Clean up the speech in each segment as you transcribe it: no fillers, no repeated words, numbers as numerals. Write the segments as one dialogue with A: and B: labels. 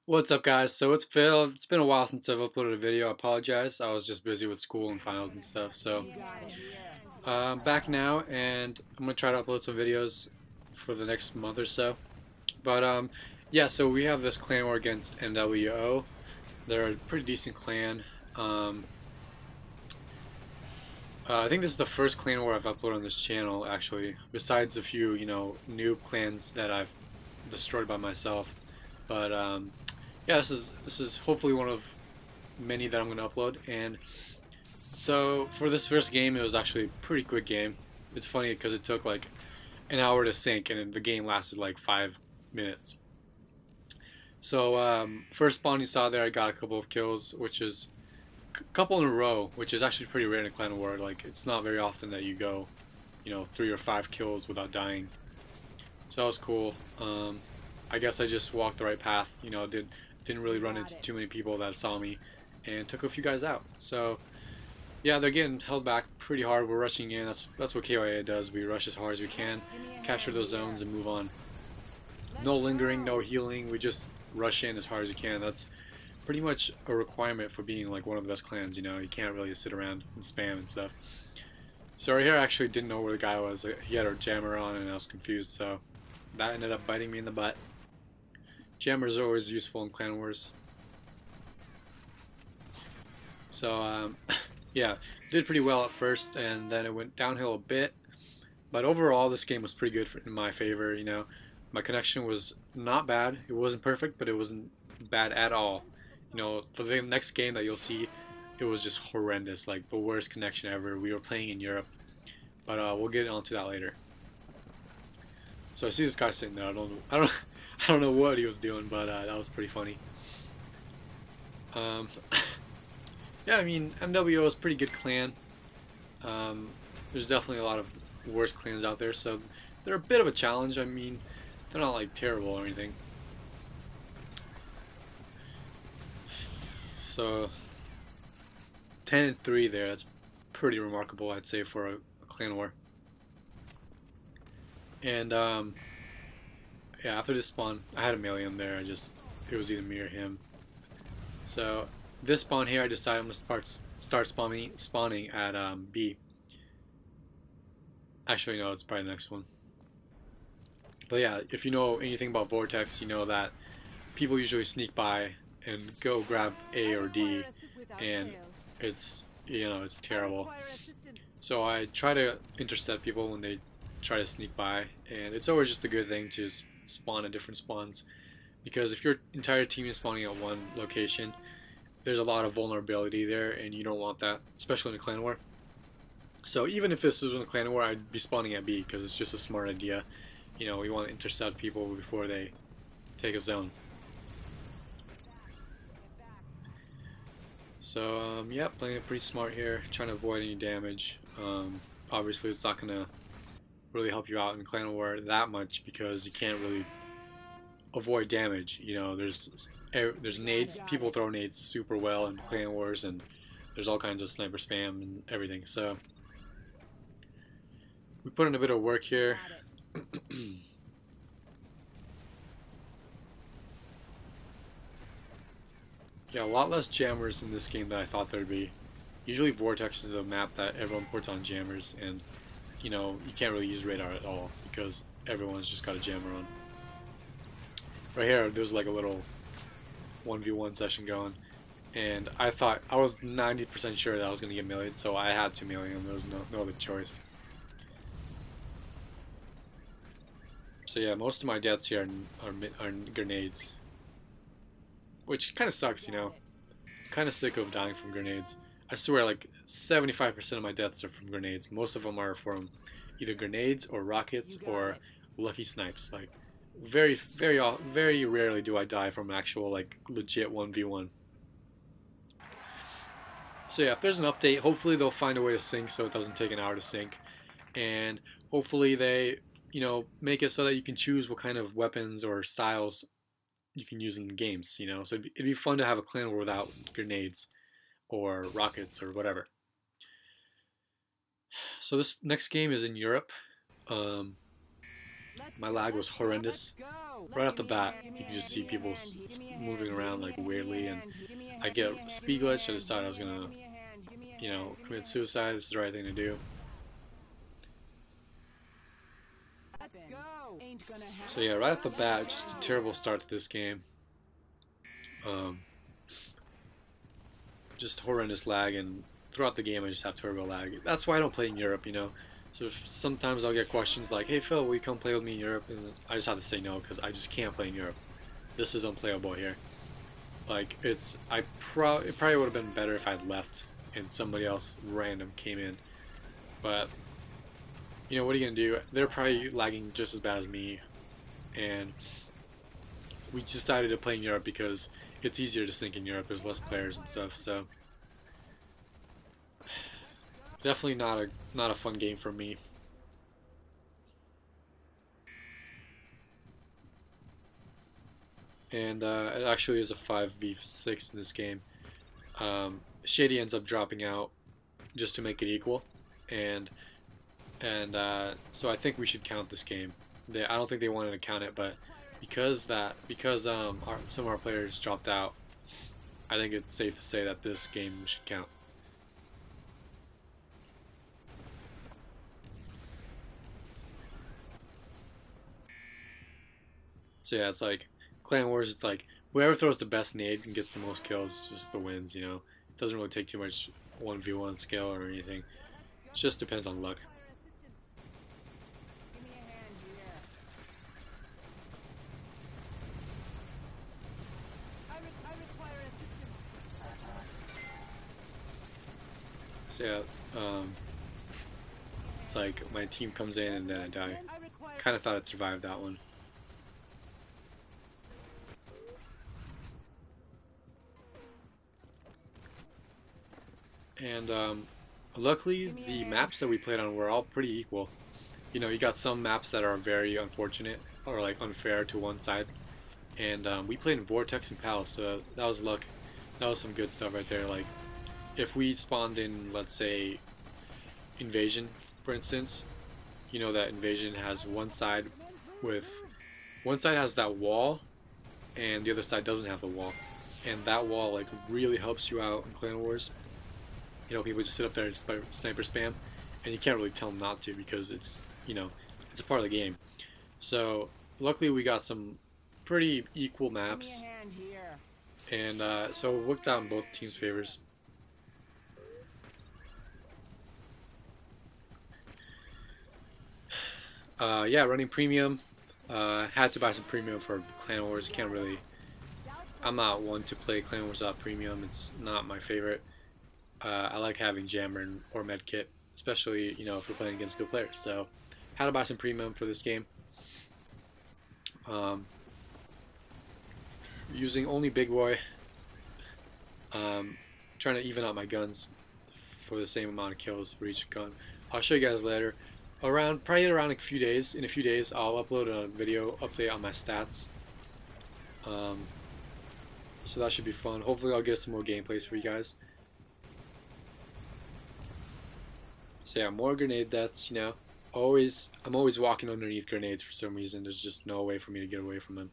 A: What's up, guys? So it's Phil. It's been a while since I've uploaded a video. I apologize. I was just busy with school and finals and stuff. So I'm back now, and I'm gonna try to upload some videos for the next month or so. But yeah. So we have this clan war against nWo. They're a pretty decent clan. Um, I think this is the first clan war I've uploaded on this channel, actually. Besides a few, noob clans that I've destroyed by myself. But yeah, this is hopefully one of many that I'm going to upload. And so for this first game, it was actually a pretty quick game. It's funny because it took like an hour to sync, and the game lasted like 5 minutes. So first spawn you saw there, I got a couple of kills, which is a couple in a row, which is actually pretty rare in a clan war. Like, it's not very often that you go, 3 or 5 kills without dying. So that was cool. I guess I just walked the right path. Didn't really run into too many people that saw me, and took a few guys out. So yeah, they're getting held back pretty hard. We're rushing in. That's what KYA does. We rush as hard as we can, capture those zones, and move on. No lingering, no healing. We just rush in as hard as we can. That's pretty much a requirement for being like one of the best clans. You can't really sit around and spam and stuff. So right here, I actually didn't know where the guy was. He had a jammer on, and I was confused. So that ended up biting me in the butt. Jammers are always useful in clan wars. So yeah, did pretty well at first, and then it went downhill a bit. But overall, this game was pretty good in my favor. My connection was not bad. It wasn't perfect, but it wasn't bad at all. For the next game that you'll see, it was just horrendous, like the worst connection ever. We were playing in Europe, but we'll get onto that later. So I see this guy sitting there. I don't know what he was doing, but that was pretty funny. Yeah, I mean, nWo is a pretty good clan. There's definitely a lot of worse clans out there, so they're a bit of a challenge. I mean, they're not like terrible or anything. So 10-3 there. That's pretty remarkable, I'd say, for a clan war. And yeah, after this spawn, I had a million there. It was either me or him. So this spawn here, I decided I'm gonna start spawning at B. Actually, no, it's probably the next one. But yeah, if you know anything about Vortex, you know that people usually sneak by and go grab A or D, and it's terrible. So I try to intercept people when they try to sneak by, and it's always just a good thing to spawn at different spawns, because if your entire team is spawning at one location, there's a lot of vulnerability there, and you don't want that, especially in a clan war. So even if this was in a clan war, I'd be spawning at B, because it's just a smart idea. We want to intercept people before they take a zone. So yeah, playing it pretty smart here, trying to avoid any damage. Obviously it's not gonna really help you out in clan war that much, because you can't really avoid damage. There's nades. People throw nades super well in clan wars, and there's all kinds of sniper spam and everything. So we put in a bit of work here. Yeah, a lot less jammers in this game than I thought there'd be. Usually Vortex is the map that everyone puts on jammers, and you can't really use radar at all because everyone's just got a jammer on. Right here, there's like a little 1v1 session going, and I was 90% sure that I was going to get millied, so I had to melee him. There was no other choice. So yeah, most of my deaths here are grenades, which kind of sucks. Kind of sick of dying from grenades. I swear, like 75% of my deaths are from grenades. Most of them are from either grenades or rockets or lucky snipes. Like very rarely do I die from actual like legit 1v1. So yeah, if there's an update, hopefully they'll find a way to sync so it doesn't take an hour to sync, and hopefully they make it so that you can choose what kind of weapons or styles you can use in the games. So it'd be fun to have a clan war without grenades or rockets or whatever. So this next game is in Europe. My lag was horrendous. Right off the bat, you can just see people moving around like weirdly, and I get a speed glitch. I decided I was gonna, you know, commit suicide. It's the right thing to do. So yeah, right off the bat, just a terrible start to this game. Just horrendous lag, and throughout the game I just have turbo lag. That's why I don't play in Europe, you know. So if sometimes I'll get questions like, "Hey Phil, will you come play with me in Europe?" And I just have to say no, because I just can't play in Europe. This is unplayable here. Like, it probably would have been better if I'd left and somebody else random came in. But you know, what are you gonna do? They're probably lagging just as bad as me, and we decided to play in Europe because it's easier to sync in Europe. There's less players and stuff, so definitely not a fun game for me. And it actually is a 5v6 in this game. Shady ends up dropping out just to make it equal, and so I think we should count this game. I don't think they wanted to count it, but because some of our players dropped out, I think it's safe to say that this game should count. So yeah, it's like Clan Wars. It's like whoever throws the best nade and gets the most kills just the wins. You know, it doesn't really take too much 1v1 skill or anything. It just depends on luck. So yeah, it's like my team comes in and then I die. Kind of thought I'd survive that one. And luckily, the maps that we played on were all pretty equal. You know, you got some maps that are very unfortunate or like unfair to one side, and we played in Vortex and Palace, so that was luck. That was some good stuff right there. Like, if we spawned in, let's say, Invasion, for instance, you know that Invasion has one side has that wall, and the other side doesn't have the wall, and that wall like really helps you out in Clan Wars. You know, people just sit up there and sniper spam, and you can't really tell them not to because it's, you know, it's a part of the game. So luckily we got some pretty equal maps, and so it worked out in both teams' favors. Yeah, running premium. Had to buy some premium for Clan Wars. Can't really. I'm not one to play Clan Wars without premium. It's not my favorite. I like having Jammer or Medkit, especially, you know, if we're playing against good players. So, had to buy some premium for this game. Using only Big Boy. Trying to even out my guns for the same amount of kills for each gun. I'll show you guys later. Probably around a few days. In a few days, I'll upload a video update on my stats. So that should be fun. Hopefully, I'll get some more gameplays for you guys. So yeah, more grenade deaths, you know. I'm always walking underneath grenades for some reason. There's just no way for me to get away from them.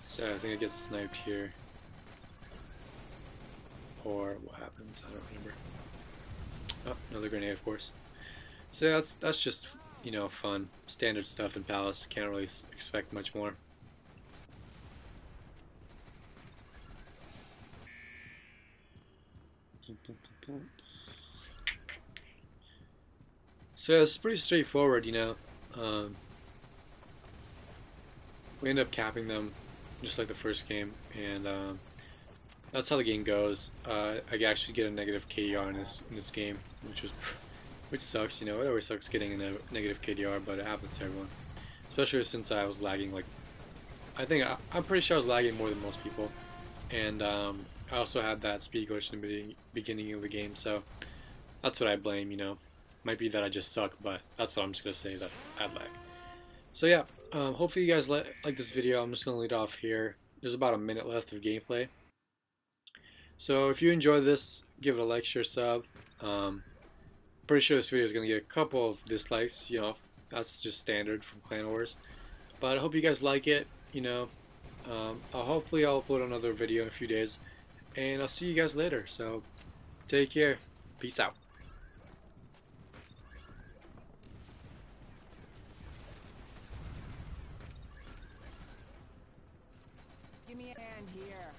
A: So I think I get sniped here. Or what happens? I don't remember. Oh, another grenade, of course. So that's just, you know, fun. Standard stuff in Palace. Can't really expect much more. So yeah, it's pretty straightforward, you know. We end up capping them just like the first game, and that's how the game goes. I actually get a negative KDR in this game, which sucks. You know, it always sucks getting a negative KDR, but it happens to everyone. Especially since I was lagging like, I'm pretty sure I was lagging more than most people, and I also had that speed glitch in the beginning of the game, so that's what I blame. You know, Might be that I just suck, but that's what I'm just gonna say, that I lag. So yeah, hopefully you guys like this video. I'm just gonna lead off here. There's about a minute left of gameplay. So if you enjoyed this, give it a like, share, sub. Pretty sure this video is gonna get a couple of dislikes. You know, that's just standard from Clan Wars. But I hope you guys like it. You know, hopefully I'll upload another video in a few days, and I'll see you guys later. So take care. Peace out.
B: Give me a hand here.